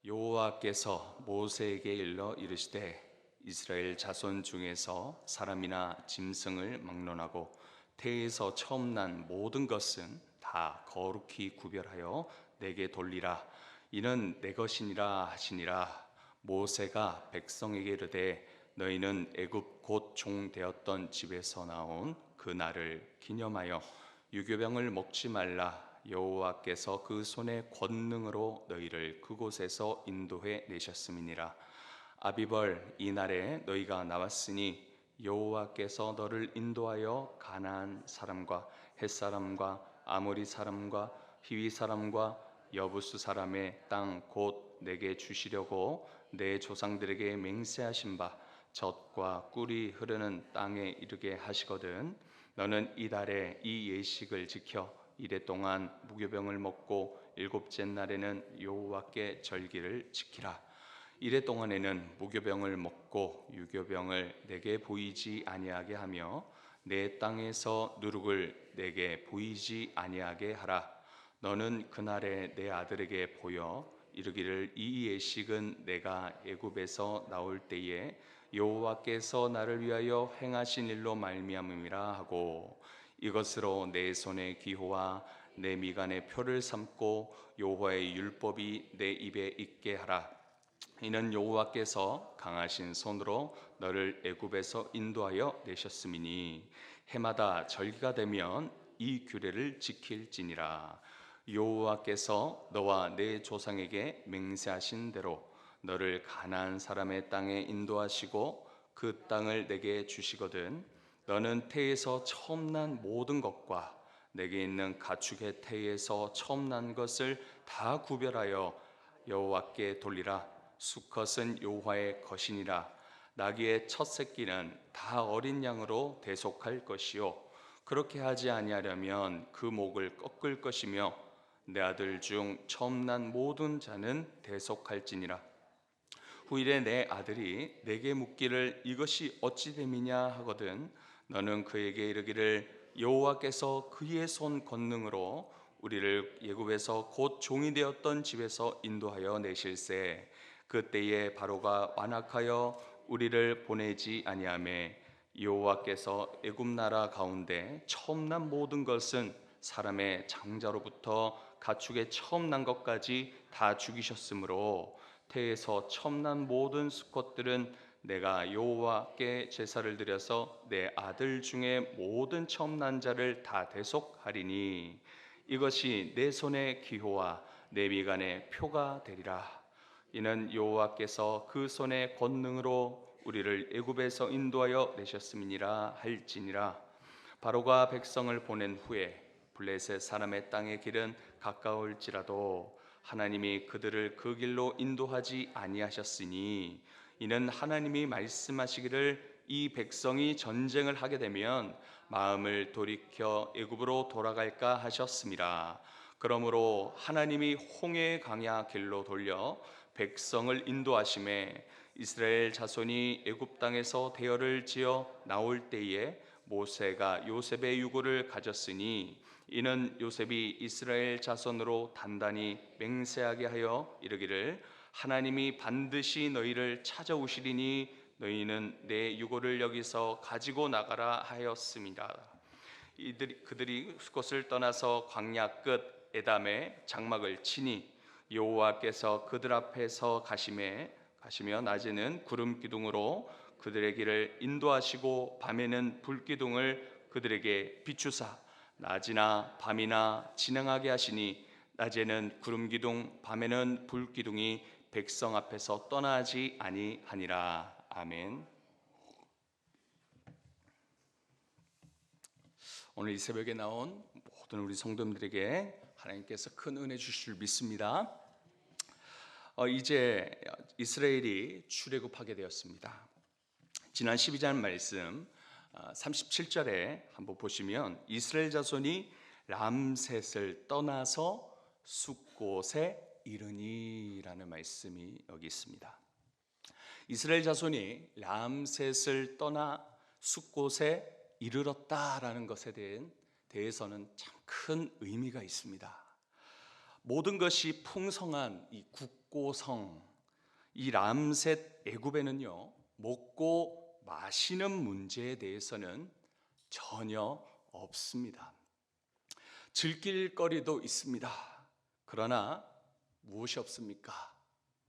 여호와께서 모세에게 일러 이르시되 이스라엘 자손 중에서 사람이나 짐승을 막론하고 태에서 처음 난 모든 것은 다 거룩히 구별하여 내게 돌리라. 이는 내 것이니라 하시니라. 모세가 백성에게 이르되 너희는 애굽 곧 종 되었던 집에서 나온 그 날을 기념하여 유교병을 먹지 말라. 여호와께서 그 손의 권능으로 너희를 그곳에서 인도해 내셨음이니라. 아비벌, 이날에 너희가 나왔으니 여호와께서 너를 인도하여 가나안 사람과 헷 사람과 아모리 사람과 히위 사람과 여부스 사람의 땅 곧 내게 주시려고 내 조상들에게 맹세하신 바 젖과 꿀이 흐르는 땅에 이르게 하시거든. 너는 이달에 이 예식을 지켜 이래 동안 무교병을 먹고 일곱째 날에는 여호와께 절기를 지키라. 이래 동안에는 무교병을 먹고 유교병을 내게 보이지 아니하게 하며 내 땅에서 누룩을 내게 보이지 아니하게 하라. 너는 그날에 내 아들에게 보여 이르기를 이 예식은 내가 애굽에서 나올 때에 여호와께서 나를 위하여 행하신 일로 말미암음이라 하고 이것으로 내 손의 기호와 내 미간의 표를 삼고 여호와의 율법이 내 입에 있게 하라. 이는 여호와께서 강하신 손으로 너를 애굽에서 인도하여 내셨음이니 해마다 절기가 되면 이 규례를 지킬지니라. 여호와께서 너와 내 조상에게 맹세하신 대로 너를 가나안 사람의 땅에 인도하시고 그 땅을 내게 주시거든. 너는 태에서 처음 난 모든 것과 내게 있는 가축의 태에서 처음 난 것을 다 구별하여 여호와께 돌리라. 수컷은 여호와의 것이니라. 나귀의 첫 새끼는 다 어린 양으로 대속할 것이요 그렇게 하지 아니하려면 그 목을 꺾을 것이며 내 아들 중 처음 난 모든 자는 대속할지니라. 후일에 내 아들이 내게 묻기를 이것이 어찌 됨이냐 하거든 너는 그에게 이르기를 여호와께서 그의 손 권능으로 우리를 애굽에서 곧 종이 되었던 집에서 인도하여 내실세. 그때에 바로가 완악하여 우리를 보내지 아니하매 여호와께서 애굽 나라 가운데 처음 난 모든 것은 사람의 장자로부터 가축의 처음 난 것까지 다 죽이셨으므로 태에서 처음 난 모든 수컷들은 내가 여호와께 제사를 드려서 내 아들 중에 모든 처음 난 자를 다 대속하리니 이것이 내 손의 기호와 내 미간의 표가 되리라. 이는 여호와께서 그 손의 권능으로 우리를 애굽에서 인도하여 내셨음이니라 할지니라. 바로가 백성을 보낸 후에 블레셋 사람의 땅의 길은 가까울지라도 하나님이 그들을 그 길로 인도하지 아니하셨으니 이는 하나님이 말씀하시기를 이 백성이 전쟁을 하게 되면 마음을 돌이켜 애굽으로 돌아갈까 하셨습니다. 그러므로 하나님이 홍해 강야 길로 돌려 백성을 인도하심에 이스라엘 자손이 애굽 땅에서 대열을 지어 나올 때에 모세가 요셉의 유고를 가졌으니 이는 요셉이 이스라엘 자손으로 단단히 맹세하게 하여 이르기를 하나님이 반드시 너희를 찾아오시리니 너희는 내 유고를 여기서 가지고 나가라 하였습니다. 그들이 그곳을 떠나서 광야 끝 에담에 장막을 치니 여호와께서 그들 앞에서 가시며 낮에는 구름 기둥으로 그들의 길을 인도하시고 밤에는 불 기둥을 그들에게 비추사 낮이나 밤이나 진행하게 하시니 낮에는 구름 기둥 밤에는 불 기둥이 백성 앞에서 떠나지 아니하니라. 아멘. 오늘 이 새벽에 나온 모든 우리 성도님들에게 하나님께서 큰 은혜 주실 줄 믿습니다. 이제 이스라엘이 출애굽하게 되었습니다. 지난 12장 말씀 37절에 한번 보시면 이스라엘 자손이 람셋을 떠나서 숫곳에 이르니라는 말씀이 여기 있습니다. 이스라엘 자손이 람셋을 떠나 숫곳에 이르렀다라는 것에 대해서는 참 큰 의미가 있습니다. 모든 것이 풍성한 이 목고성, 이 람셋 애굽에는요, 먹고 마시는 문제에 대해서는 전혀 없습니다. 즐길 거리도 있습니다. 그러나 무엇이 없습니까?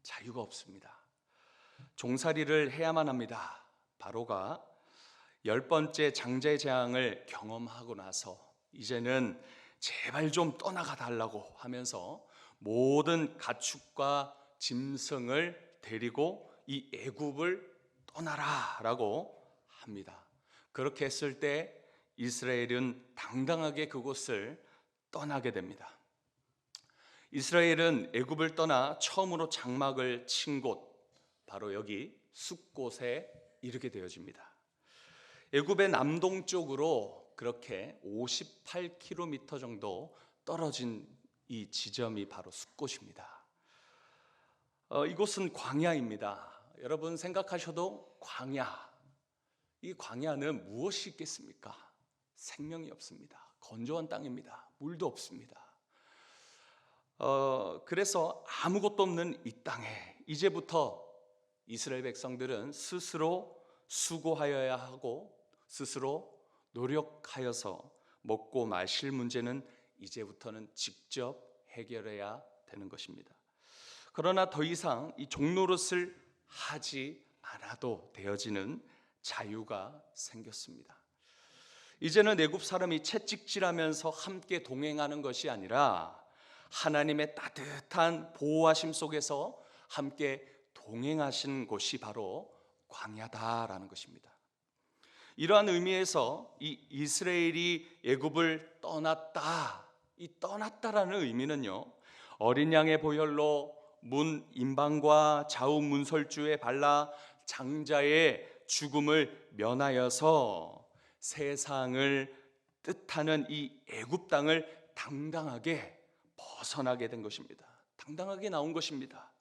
자유가 없습니다. 종살이를 해야만 합니다. 바로가 10번째 장자의 재앙을 경험하고 나서 이제는 제발 좀 떠나가 달라고 하면서 모든 가축과 짐승을 데리고 이 애굽을 떠나라라고 합니다. 그렇게 했을 때 이스라엘은 당당하게 그곳을 떠나게 됩니다. 이스라엘은 애굽을 떠나 처음으로 장막을 친 곳, 바로 여기 숫곳에 이르게 되어집니다. 애굽의 남동쪽으로 그렇게 58km 정도 떨어진 이 지점이 바로 숫곳입니다. 이곳은 광야입니다. 여러분 생각하셔도 광야, 이 광야는 무엇이 있겠습니까? 생명이 없습니다. 건조한 땅입니다. 물도 없습니다. 그래서 아무것도 없는 이 땅에 이제부터 이스라엘 백성들은 스스로 수고하여야 하고 스스로 노력하여서 먹고 마실 문제는 이제부터는 직접 해결해야 되는 것입니다. 그러나 더 이상 이 종노릇을 하지 않아도 되어지는 자유가 생겼습니다. 이제는 애굽 사람이 채찍질하면서 함께 동행하는 것이 아니라 하나님의 따뜻한 보호하심 속에서 함께 동행하신 곳이 바로 광야다라는 것입니다. 이러한 의미에서 이 이스라엘이 애굽을 떠났다, 이 떠났다라는 의미는요, 어린 양의 보혈로 문 임방과 좌우 문설주에 발라 장자의 죽음을 면하여서 세상을 뜻하는 이 애굽 땅을 당당하게 벗어나게 된 것입니다. 당당하게 나온 것입니다.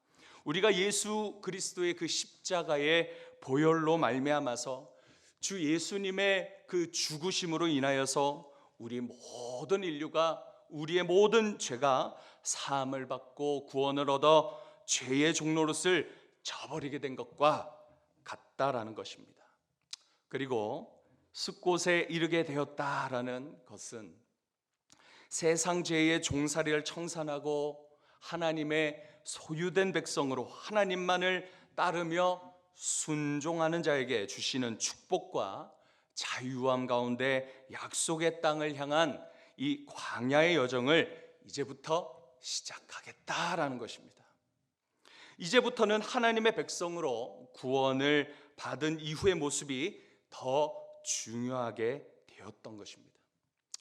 우리가 예수 그리스도의 그 십자가의 보혈로 말미암아서 주 예수님의 그 죽으심으로 인하여서 우리 모든 인류가 우리의 모든 죄가 사함을 받고 구원을 얻어 죄의 종노릇을 저버리게 된 것과 같다라는 것입니다. 그리고 숫곳에 이르게 되었다라는 것은 세상 죄의 종살이를 청산하고 하나님의 소유된 백성으로 하나님만을 따르며 순종하는 자에게 주시는 축복과 자유함 가운데 약속의 땅을 향한 이 광야의 여정을 이제부터 시작하겠다라는 것입니다. 이제부터는 하나님의 백성으로 구원을 받은 이후의 모습이 더 중요하게 되었던 것입니다.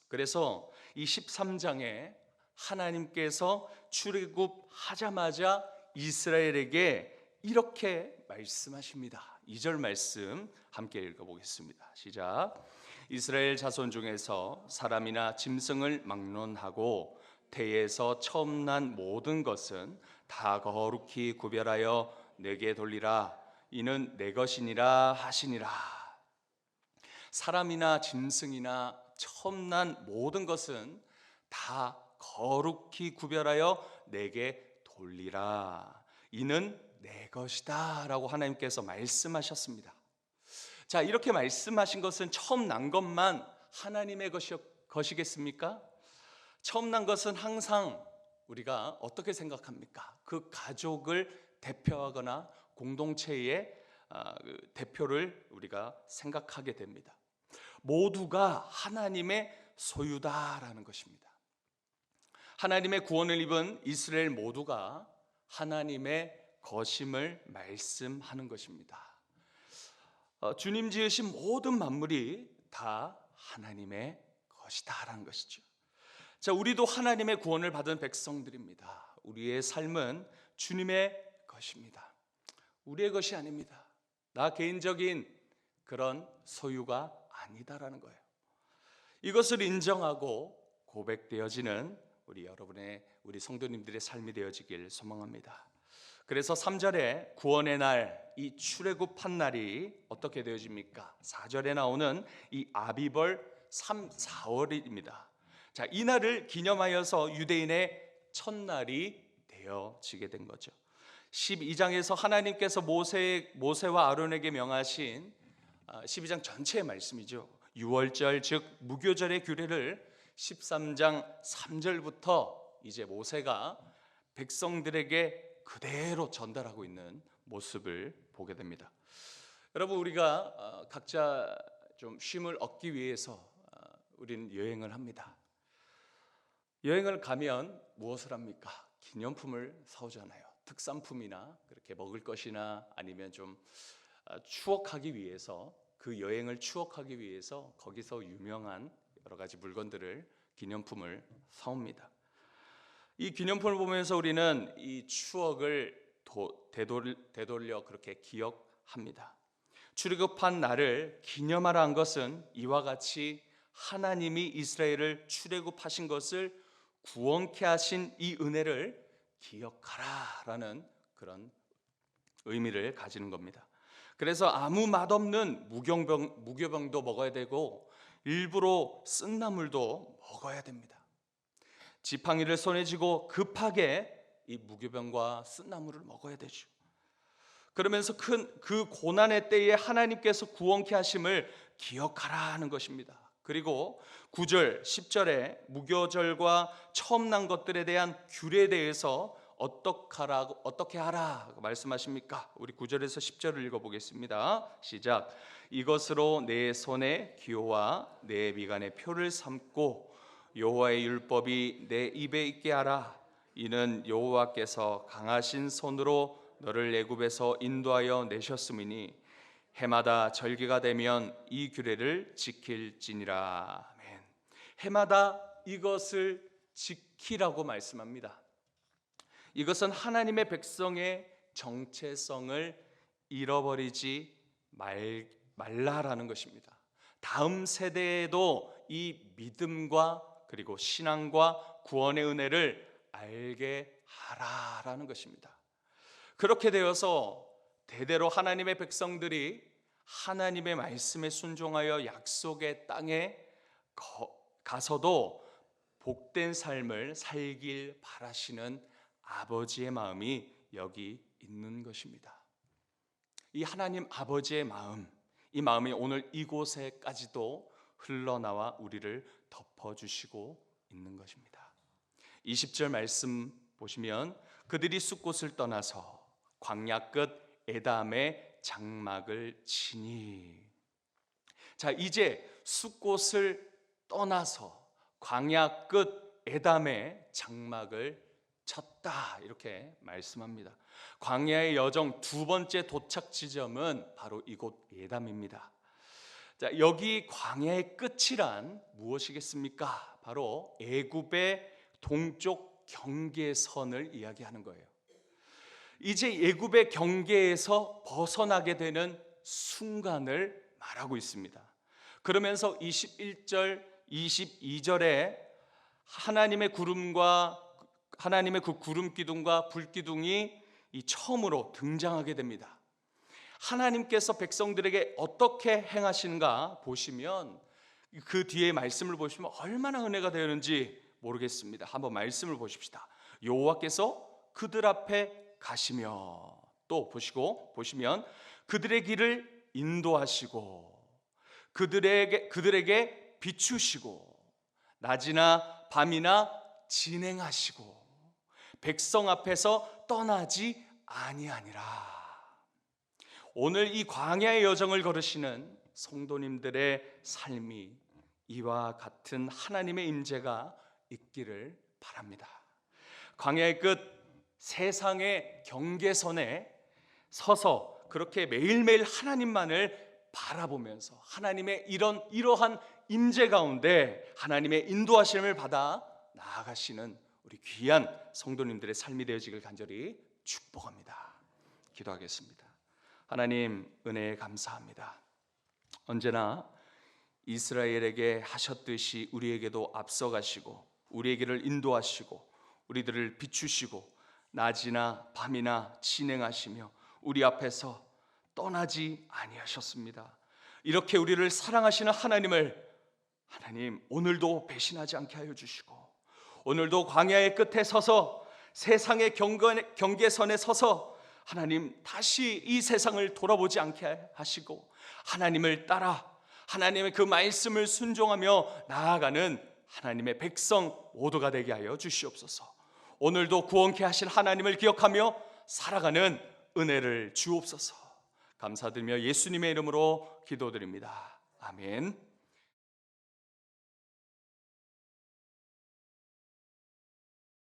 그래서 이 13장에 하나님께서 출애굽하자마자 이스라엘에게 이렇게 말씀하십니다. 2절 말씀 함께 읽어보겠습니다. 시작. 이스라엘 자손 중에서 사람이나 짐승을 막론하고 태에서 처음 난 모든 것은 다 거룩히 구별하여 내게 돌리라. 이는 내 것이니라 하시니라. 사람이나 짐승이나 처음 난 모든 것은 다 거룩히 구별하여 내게 돌리라. 이는 내 것이다 라고 하나님께서 말씀하셨습니다. 자, 이렇게 말씀하신 것은 처음 난 것만 하나님의 것이겠습니까? 처음 난 것은 항상 우리가 어떻게 생각합니까? 그 가족을 대표하거나 공동체의 대표를 우리가 생각하게 됩니다. 모두가 하나님의 소유다라는 것입니다. 하나님의 구원을 입은 이스라엘 모두가 하나님의 것임을 말씀하는 것입니다. 주님 지으신 모든 만물이 다 하나님의 것이다라는 것이죠. 자, 우리도 하나님의 구원을 받은 백성들입니다. 우리의 삶은 주님의 것입니다. 우리의 것이 아닙니다. 나 개인적인 그런 소유가 아니다라는 거예요. 이것을 인정하고 고백되어지는 우리 성도님들의 삶이 되어지길 소망합니다. 그래서 3절에 구원의 날, 이 출애굽한 날이 어떻게 되어집니까? 4절에 나오는 이 아비벌 3, 4월입니다. 자, 이 날을 기념하여서 유대인의 첫날이 되어지게 된 거죠. 12장에서 하나님께서 모세와 아론에게 명하신 12장 전체의 말씀이죠. 유월절 즉 무교절의 규례를 13장 3절부터 이제 모세가 백성들에게 그대로 전달하고 있는 모습을 보게 됩니다. 여러분, 우리가 각자 좀 쉼을 얻기 위해서 우리는 여행을 합니다. 여행을 가면 무엇을 합니까? 기념품을 사오잖아요. 특산품이나 그렇게 먹을 것이나 아니면 좀 추억하기 위해서, 그 여행을 추억하기 위해서 거기서 유명한 여러 가지 물건들을, 기념품을 사옵니다. 이 기념품을 보면서 우리는 이 추억을 되돌려 그렇게 기억합니다. 출애굽한 날을 기념하라 한 것은 이와 같이 하나님이 이스라엘을 출애굽하신 것을 구원케 하신 이 은혜를 기억하라라는 그런 의미를 가지는 겁니다. 그래서 아무 맛없는 무교병도 먹어야 되고 일부러 쓴 나물도 먹어야 됩니다. 지팡이를 손에 쥐고 급하게 이 무교병과 쓴 나물을 먹어야 되죠. 그러면서 그 고난의 때에 하나님께서 구원케 하심을 기억하라는 것입니다. 그리고 9절, 10절에 무교절과 처음 난 것들에 대한 규례에 대해서 어떻게 하라 말씀하십니까? 우리 9절에서 10절을 읽어보겠습니다. 시작. 이것으로 내 손에 기호와 내 미간에 표를 삼고 여호와의 율법이 내 입에 있게 하라. 이는 여호와께서 강하신 손으로 너를 애굽에서 인도하여 내셨음이니 해마다 절기가 되면 이 규례를 지킬지니라. 아멘. 해마다 이것을 지키라고 말씀합니다. 이것은 하나님의 백성의 정체성을 잃어버리지 말라라는 것입니다. 다음 세대에도 이 믿음과 그리고 신앙과 구원의 은혜를 알게 하라라는 것입니다. 그렇게 되어서 대대로 하나님의 백성들이 하나님의 말씀에 순종하여 약속의 땅에 가서도 복된 삶을 살길 바라시는 아버지의 마음이 여기 있는 것입니다. 이 하나님 아버지의 마음, 이 마음이 오늘 이곳에까지도 흘러나와 우리를 덮어주시고 있는 것입니다. 20절 말씀 보시면 그들이 숫곳을 떠나서 광야 끝 에담에 장막을 치니. 자, 이제 숫곳을 떠나서 광야 끝 에담에 장막을 쳤다, 이렇게 말씀합니다. 광야의 여정 두 번째 도착 지점은 바로 이곳 에담입니다. 자, 여기 광야의 끝이란 무엇이겠습니까? 바로 애굽의 동쪽 경계선을 이야기하는 거예요. 이제 애굽의 경계에서 벗어나게 되는 순간을 말하고 있습니다. 그러면서 21절, 22절에 하나님의 그 구름 기둥과 불 기둥이 처음으로 등장하게 됩니다. 하나님께서 백성들에게 어떻게 행하시는가 보시면 그 뒤에 말씀을 보시면 얼마나 은혜가 되는지 모르겠습니다. 한번 말씀을 보십시다. 여호와께서 그들 앞에 가시며, 또 보시면 그들의 길을 인도하시고 그들에게 비추시고 낮이나 밤이나 진행하시고 백성 앞에서 떠나지 아니하니라. 오늘 이 광야의 여정을 걸으시는 성도님들의 삶이 이와 같은 하나님의 임재가 있기를 바랍니다. 광야의 끝 세상의 경계선에 서서 그렇게 매일매일 하나님만을 바라보면서 하나님의 이러한 임재 가운데 하나님의 인도하심을 받아 나아가시는 우리 귀한 성도님들의 삶이 되어지길 간절히 축복합니다. 기도하겠습니다. 하나님, 은혜에 감사합니다. 언제나 이스라엘에게 하셨듯이 우리에게도 앞서가시고 우리에게를 인도하시고 우리들을 비추시고 낮이나 밤이나 진행하시며 우리 앞에서 떠나지 아니하셨습니다. 이렇게 우리를 사랑하시는 하나님 오늘도 배신하지 않게 하여 주시고 오늘도 광야의 끝에 서서 세상의 경계선에 서서 하나님 다시 이 세상을 돌아보지 않게 하시고 하나님을 따라 하나님의 그 말씀을 순종하며 나아가는 하나님의 백성 모두가 되게 하여 주시옵소서. 오늘도 구원케 하신 하나님을 기억하며 살아가는 은혜를 주옵소서. 감사드리며 예수님의 이름으로 기도드립니다. 아멘.